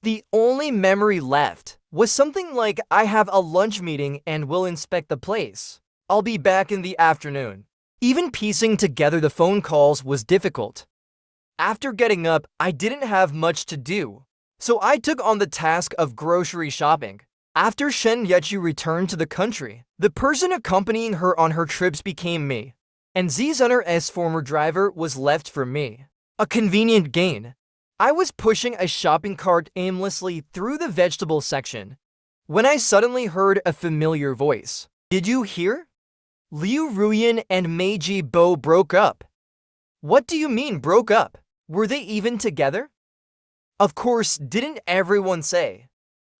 The only memory left was something like, "I have a lunch meeting and will inspect the place. I'll be back in the afternoon." Even piecing together the phone calls was difficult. After getting up, I didn't have much to do, so I took on the task of grocery shopping. After Shen Youchu returned to the country, the person accompanying her on her trips became me, and Zizunner's former driver was left for me. A convenient gain. I was pushing a shopping cart aimlessly through the vegetable section when I suddenly heard a familiar voice. "Did you hear? Liu Ruyan and Meiji Bo broke up." "What do you mean broke up? Were they even together?" Of course, didn't everyone say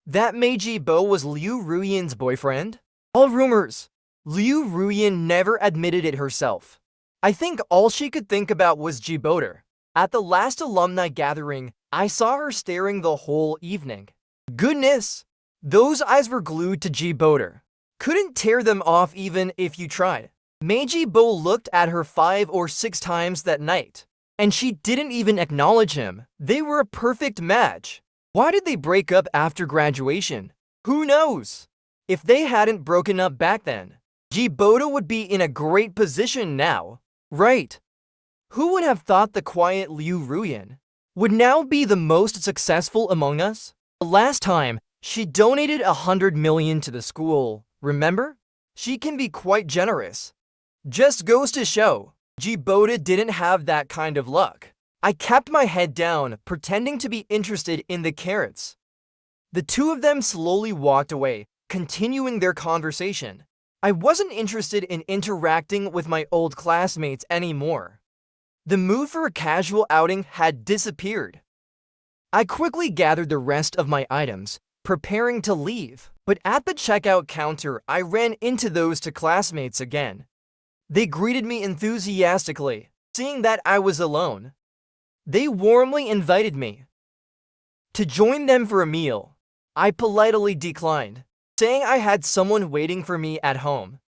that Meiji Bo was Liu Ruyan's boyfriend? All rumors. Liu Ruyan never admitted it herself. I think all she could think about was Jiboter. At the last alumni gathering, I saw her staring the whole evening. Goodness! Those eyes were glued to Jiboter. Couldn't tear them off even if you tried. Meiji Bo looked at her 5 or 6 times that night, and she didn't even acknowledge him. They were a perfect match. Why did they break up after graduation? Who knows? If they hadn't broken up back then, Jiboter would be in a great position now. Right? Who would have thought the quiet Liu Ruyan would now be the most successful among us? The last time, she donated 100 million to the school, remember? She can be quite generous. Just goes to show, Jiboter didn't have that kind of luck. I kept my head down, pretending to be interested in the carrots. The two of them slowly walked away, continuing their conversation. I wasn't interested in interacting with my old classmates anymore. The mood for a casual outing had disappeared. I quickly gathered the rest of my items, preparing to leave. But at the checkout counter, I ran into those two classmates again. They greeted me enthusiastically, seeing that I was alone. They warmly invited me to join them for a meal. I politely declined, saying I had someone waiting for me at home.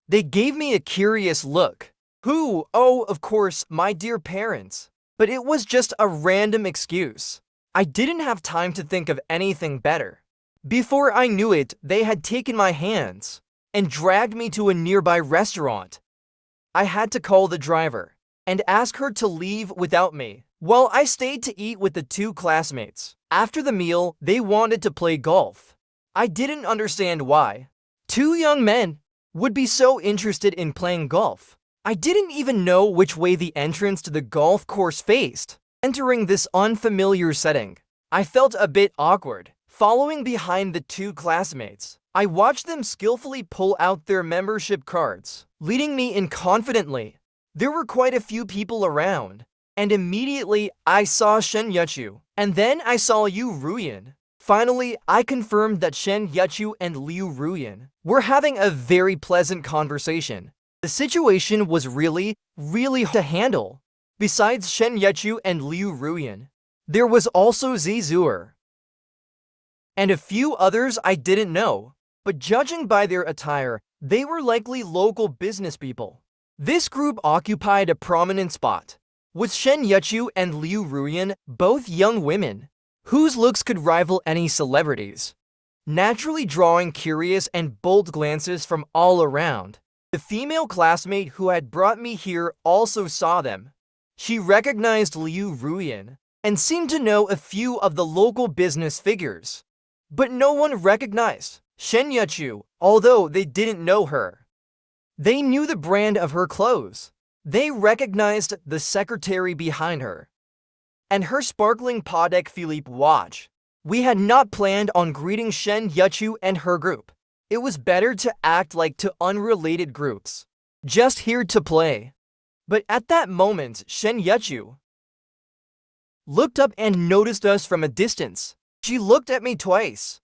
They gave me a curious look. Who? Oh, of course, my dear parents. But it was just a random excuse. I didn't have time to think of anything better. Before I knew it, they had taken my hands and dragged me to a nearby restaurant. I had to call the driver and ask her to leave without me, while I stayed to eat with the two classmates. After the meal, they wanted to play golf. I didn't understand why. Two young men would be so interested in playing golf. I didn't even know which way the entrance to the golf course faced. Entering this unfamiliar setting, I felt a bit awkward. Following behind the two classmates, I watched them skillfully pull out their membership cards, leading me in confidently. There were quite a few people around, and immediately I saw Shen Youchu, and then I saw Liu Ruyan. Finally, I confirmed that Shen Youchu and Liu Ruyan were having a very pleasant conversation. The situation was really hard to handle. Besides Shen Youchu and Liu Ruyan, there was also Zizur and a few others I didn't know, but judging by their attire, they were likely local business people. This group occupied a prominent spot, with Shen Youchu and Liu Ruyan both young women, whose looks could rival any celebrities, naturally drawing curious and bold glances from all around. The female classmate who had brought me here also saw them. She recognized Liu Ruyan and seemed to know a few of the local business figures. But no one recognized Shen Youchu, although they didn't know her. They knew the brand of her clothes. They recognized the secretary behind her and her sparkling Patek Philippe watch. We had not planned on greeting Shen Youchu and her group. It was better to act like two unrelated groups, just here to play. But at that moment, Shen Youchu looked up and noticed us from a distance. She looked at me twice,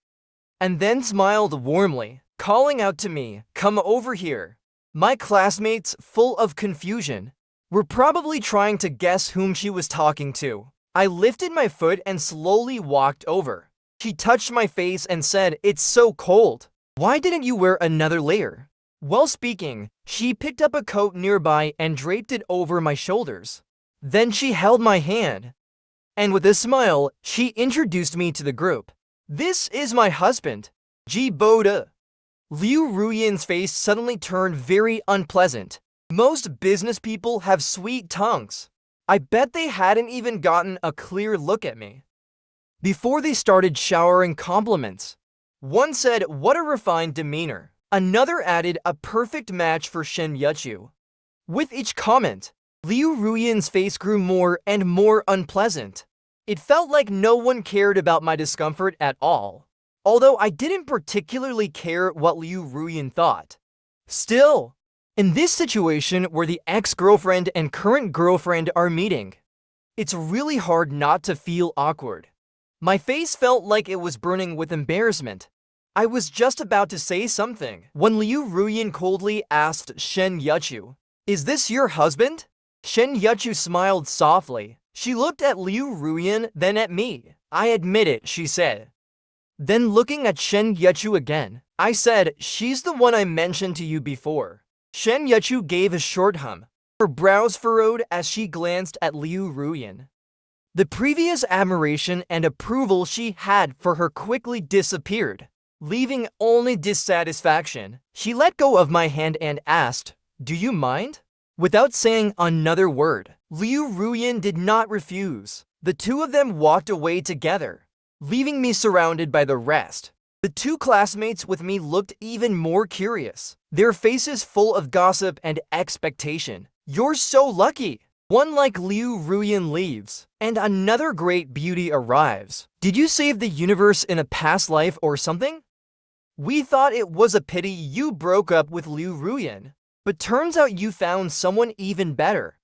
and then smiled warmly, calling out to me, "Come over here." My classmates, full of confusion, were probably trying to guess whom she was talking to. I lifted my foot and slowly walked over. She touched my face and said, "It's so cold. Why didn't you wear another layer?" While speaking, she picked up a coat nearby and draped it over my shoulders. Then she held my hand, and with a smile, she introduced me to the group. "This is my husband, Ji Boda." Liu Ruyan's face suddenly turned very unpleasant. Most business people have sweet tongues. I bet they hadn't even gotten a clear look at me before they started showering compliments. One said, "What a refined demeanor." Another added, "A perfect match for Shen Youchu." With each comment, Liu Ruyan's face grew more and more unpleasant. It felt like no one cared about my discomfort at all, although I didn't particularly care what Liu Ruyan thought. Still, in this situation where the ex-girlfriend and current girlfriend are meeting, it's really hard not to feel awkward. My face felt like it was burning with embarrassment. I was just about to say something when Liu Ruyan coldly asked Shen Youchu, "Is this your husband?" Shen Youchu smiled softly. She looked at Liu Ruyan, then at me. "I admit it," she said. Then looking at Shen Youchu again, I said, "She's the one I mentioned to you before." Shen Youchu gave a short hum. Her brows furrowed as she glanced at Liu Ruyan. The previous admiration and approval she had for her quickly disappeared, leaving only dissatisfaction. She let go of my hand and asked, "Do you mind?" Without saying another word, Liu Ruyan did not refuse. The two of them walked away together, leaving me surrounded by the rest. The two classmates with me looked even more curious, their faces full of gossip and expectation. "You're so lucky. One like Liu Ruyan leaves, and another great beauty arrives. Did you save the universe in a past life or something? We thought it was a pity you broke up with Liu Ruyan, but turns out you found someone even better.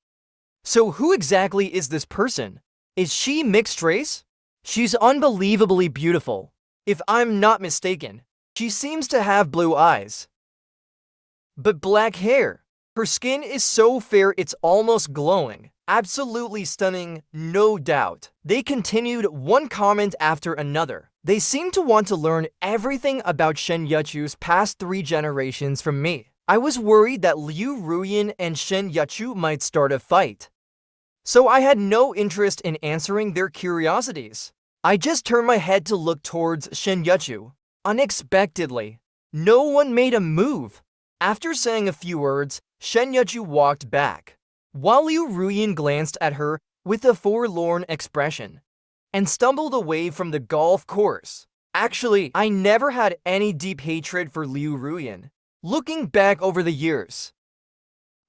So who exactly is this person? Is she mixed race? She's unbelievably beautiful. If I'm not mistaken, she seems to have blue eyes, but black hair. Her skin is so fair it's almost glowing. Absolutely stunning, no doubt. They continued one comment after another. They seemed to want to learn everything about Shen Youchu's past 3 generations from me. I was worried that Liu Ruyan and Shen Youchu might start a fight. So I had no interest in answering their curiosities. I just turned my head to look towards Shen Youchu. Unexpectedly, no one made a move. After saying a few words, Shen Youchu walked back, while Liu Ruyan glanced at her with a forlorn expression and stumbled away from the golf course. Actually, I never had any deep hatred for Liu Ruyan. Looking back over the years,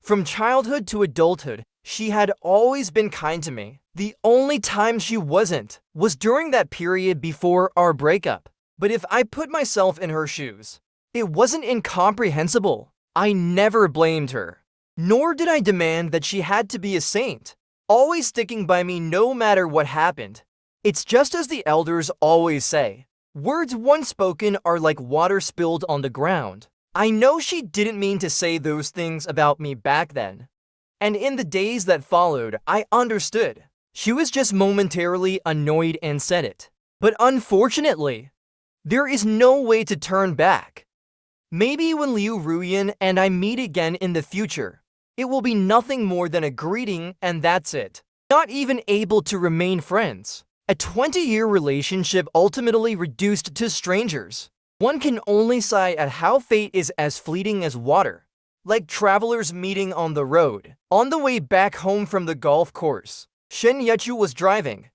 from childhood to adulthood, she had always been kind to me. The only time she wasn't was during that period before our breakup. But if I put myself in her shoes, it wasn't incomprehensible. I never blamed her, nor did I demand that she had to be a saint, always sticking by me no matter what happened. It's just as the elders always say, words once spoken are like water spilled on the ground. I know she didn't mean to say those things about me back then. And in the days that followed, I understood. She was just momentarily annoyed and said it. But unfortunately, there is no way to turn back. Maybe when Liu Ruyan and I meet again in the future, it will be nothing more than a greeting and that's it. Not even able to remain friends. A 20-year relationship ultimately reduced to strangers. One can only sigh at how fate is as fleeting as water. Like travelers meeting on the road. On the way back home from the golf course, Shen Youchu was driving,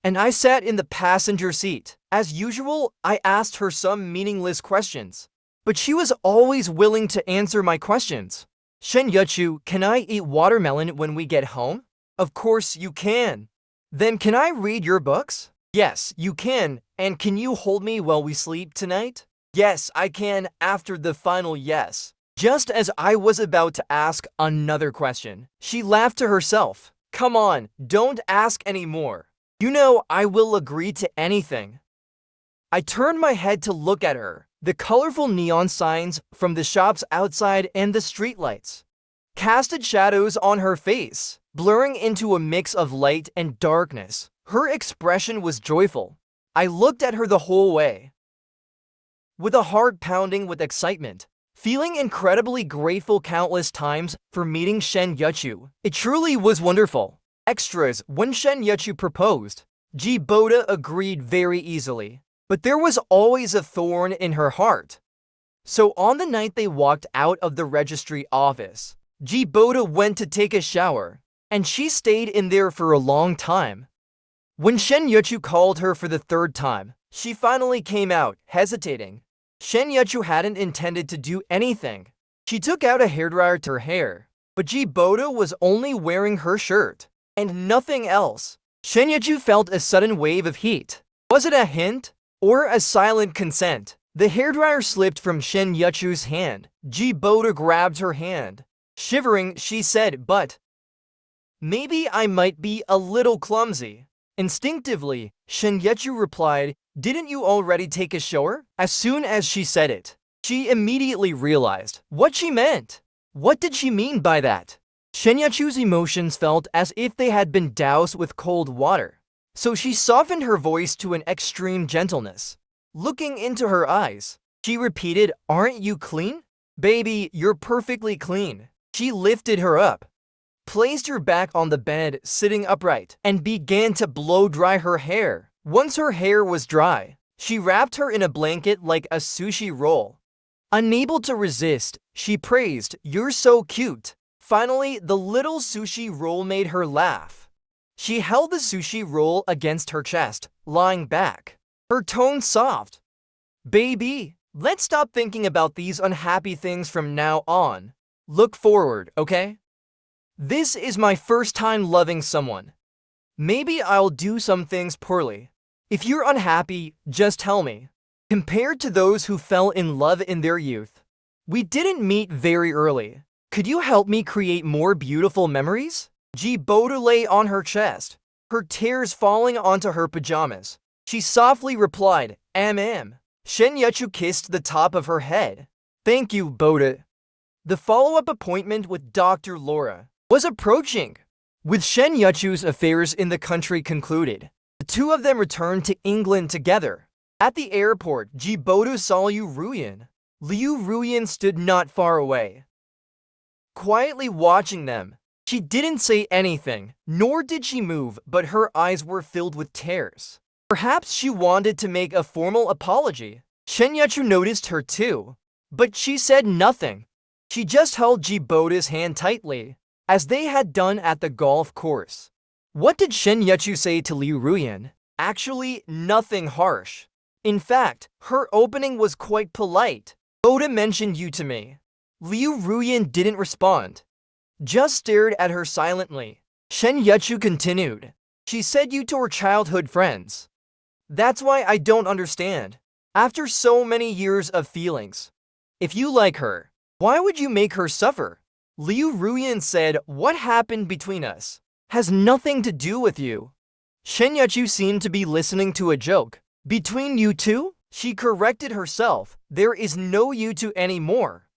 and I sat in the passenger seat. As usual, I asked her some meaningless questions, but she was always willing to answer my questions. Shen Youchu, can I eat watermelon when we get home? Of course you can. Then can I read your books? Yes, you can. And can you hold me while we sleep tonight? Yes, I can, after the final yes. Just as I was about to ask another question, she laughed to herself. Come on, don't ask any more. You know I will agree to anything. I turned my head to look at her. The colorful neon signs from the shops outside and the streetlights casted shadows on her face, blurring into a mix of light and darkness. Her expression was joyful. I looked at her the whole way, with a heart pounding with excitement, feeling incredibly grateful countless times for meeting Shen Youchu. It truly was wonderful. Extras, when Shen Youchu proposed, Boda agreed very easily. But there was always a thorn in her heart. So on the night they walked out of the registry office, Boda went to take a shower, and she stayed in there for a long time. When Shen Youchu called her for the 3rd time, she finally came out, hesitating. Shen Youchu hadn't intended to do anything. She took out a hairdryer to her hair, but Boda was only wearing her shirt, and nothing else. Shen Youchu felt a sudden wave of heat. Was it a hint? Or a silent consent? The hairdryer slipped from Shen Youchu's hand. Boda grabbed her hand. Shivering, she said, but maybe I might be a little clumsy. Instinctively, Shen Youchu replied, didn't you already take a shower? As soon as she said it, she immediately realized what she meant. What did she mean by that? Shen Youchu's emotions felt as if they had been doused with cold water. So she softened her voice to an extreme gentleness. Looking into her eyes, she repeated, aren't you clean? Baby, you're perfectly clean. She lifted her up, placed her back on the bed, sitting upright, and began to blow dry her hair. Once her hair was dry, she wrapped her in a blanket like a sushi roll. Unable to resist, she praised, you're so cute. Finally, the little sushi roll made her laugh. She held the sushi roll against her chest, lying back, her tone soft. Baby, let's stop thinking about these unhappy things from now on. Look forward, okay? This is my first time loving someone. Maybe I'll do some things poorly. If you're unhappy, just tell me. Compared to those who fell in love in their youth, we didn't meet very early. Could you help me create more beautiful memories? Boda lay on her chest, her tears falling onto her pajamas. She softly replied, Shen Youchu kissed the top of her head. Thank you, Boda. The follow-up appointment with Dr. Laura was approaching. With Shen Youchu's affairs in the country concluded, the two of them returned to England together. At the airport, Jibodo saw Liu Ruyan. Liu Ruyan stood not far away, quietly watching them. She didn't say anything, nor did she move, but her eyes were filled with tears. Perhaps she wanted to make a formal apology. Shen Youchu noticed her too, but she said nothing. She just held Jibodo's hand tightly, as they had done at the golf course. What did Shen Youchu say to Liu Ruyan? Actually, nothing harsh. In fact, her opening was quite polite. Boda mentioned you to me. Liu Ruyan didn't respond, just stared at her silently. Shen Youchu continued. She said you two were childhood friends. That's why I don't understand. After so many years of feelings, if you like her, why would you make her suffer? Liu Ruyan said, what happened between us has nothing to do with you. Shen Youchu seemed to be listening to a joke. Between you two? She corrected herself. There is no Youchu anymore.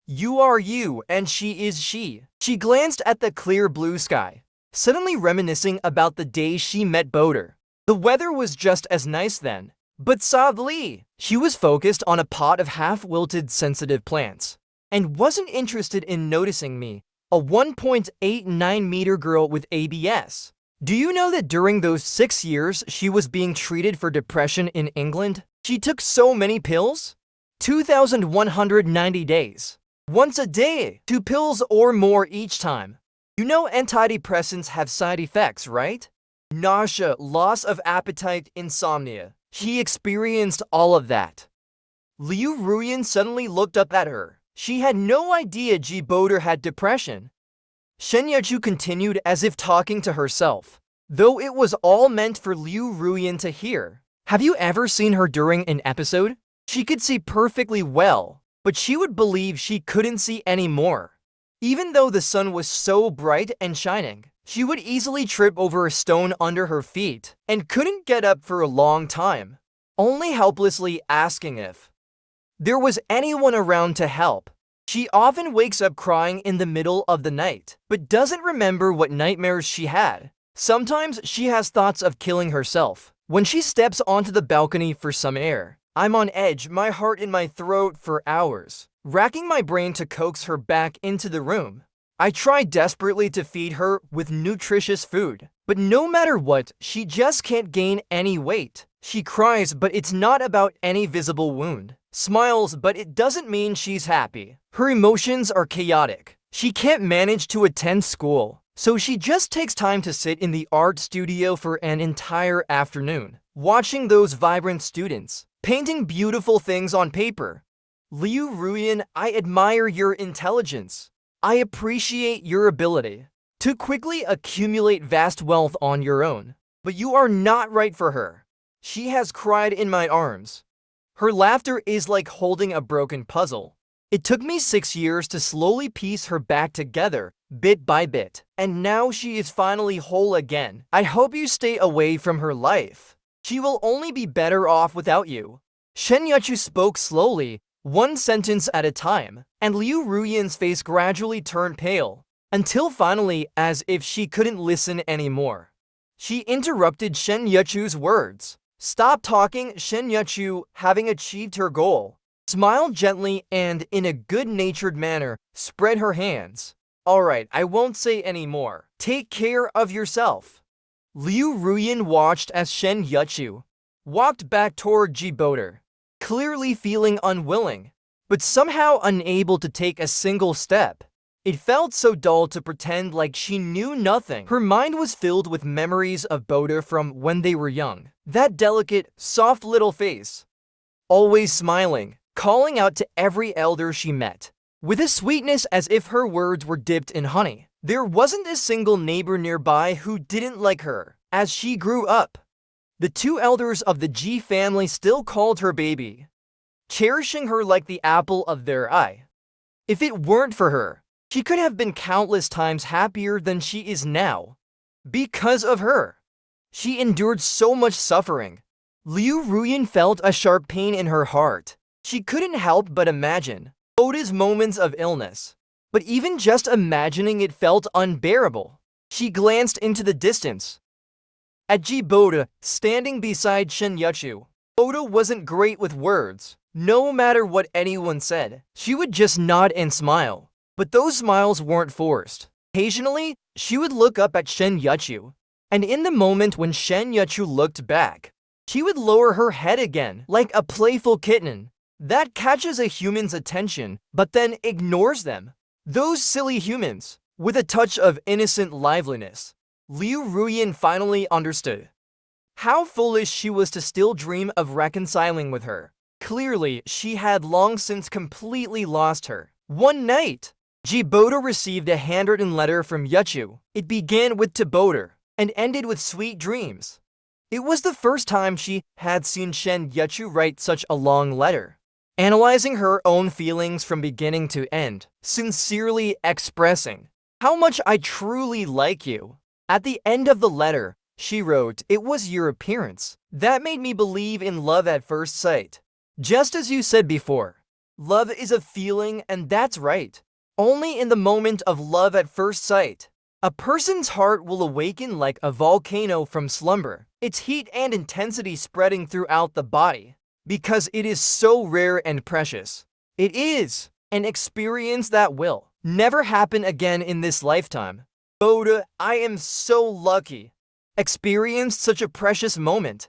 You are you and she is she. She glanced at the clear blue sky, suddenly reminiscing about the day she met Boda. The weather was just as nice then. But sadly, she was focused on a pot of half-wilted sensitive plants and wasn't interested in noticing me, a 1.89-meter girl with ABS. Do you know that during those 6 years she was being treated for depression in England? She took so many pills? 2,190 days. Once a day, 2 pills or more each time. You know antidepressants have side effects, right? Nausea, loss of appetite, insomnia. She experienced all of that. Liu Ruyan suddenly looked up at her. She had no idea Jibodo had depression. Shen Youchu continued as if talking to herself, though it was all meant for Liu Ruyan to hear. Have you ever seen her during an episode? She could see perfectly well, but she would believe she couldn't see anymore. Even though the sun was so bright and shining, she would easily trip over a stone under her feet and couldn't get up for a long time, only helplessly asking if there was anyone around to help. She often wakes up crying in the middle of the night, but doesn't remember what nightmares she had. Sometimes she has thoughts of killing herself. When she steps onto the balcony for some air, I'm on edge, my heart in my throat for hours, racking my brain to coax her back into the room. I try desperately to feed her with nutritious food, but no matter what, she just can't gain any weight. She cries, but it's not about any visible wound. Smiles, but it doesn't mean she's happy. Her emotions are chaotic. She can't manage to attend school, so she just takes time to sit in the art studio for an entire afternoon, watching those vibrant students, painting beautiful things on paper. Liu Ruyan, I admire your intelligence. I appreciate your ability to quickly accumulate vast wealth on your own, but you are not right for her. She has cried in my arms. Her laughter is like holding a broken puzzle. It took me 6 years to slowly piece her back together, bit by bit, and now she is finally whole again. I hope you stay away from her life. She will only be better off without you. Shen Youchu spoke slowly, one sentence at a time, and Liu Ruyan's face gradually turned pale, until finally, as if she couldn't listen anymore, she interrupted Shen Youchu's words. Stop talking. Shen Youchu, having achieved her goal, smiled gently and, in a good-natured manner, spread her hands. Alright, I won't say any more. Take care of yourself. Liu Ruyan watched as Shen Youchu walked back toward Jibodo, clearly feeling unwilling, but somehow unable to take a single step. It felt so dull to pretend like she knew nothing. Her mind was filled with memories of Boda from when they were young. That delicate, soft little face, always smiling, calling out to every elder she met, with a sweetness as if her words were dipped in honey. There wasn't a single neighbor nearby who didn't like her. As she grew up, the 2 elders of the Ji family still called her baby, cherishing her like the apple of their eye. If it weren't for her, she could have been countless times happier than she is now. Because of her, she endured so much suffering. Liu Ruyan felt a sharp pain in her heart. She couldn't help but imagine Boda's moments of illness. But even just imagining it felt unbearable. She glanced into the distance. At Boda, standing beside Shen Youchu. Boda wasn't great with words. No matter what anyone said, she would just nod and smile. But those smiles weren't forced. Occasionally, she would look up at Shen Youchu. And in the moment when Shen Youchu looked back, she would lower her head again, like a playful kitten that catches a human's attention, but then ignores them. Those silly humans, with a touch of innocent liveliness. Liu Ruyan finally understood how foolish she was to still dream of reconciling with her. Clearly, she had long since completely lost her. One night, Boda received a handwritten letter from Youchu. It began with "to Boda" and ended with "sweet dreams." It was the first time she had seen Shen Youchu write such a long letter. Analyzing her own feelings from beginning to end, sincerely expressing how much I truly like you. At the end of the letter, she wrote, "It was your appearance that made me believe in love at first sight. Just as you said before, love is a feeling, and that's right. Only in the moment of love at first sight, a person's heart will awaken like a volcano from slumber, its heat and intensity spreading throughout the body. Because it is so rare and precious. It is an experience that will never happen again in this lifetime. Boda, I am so lucky. Experienced such a precious moment.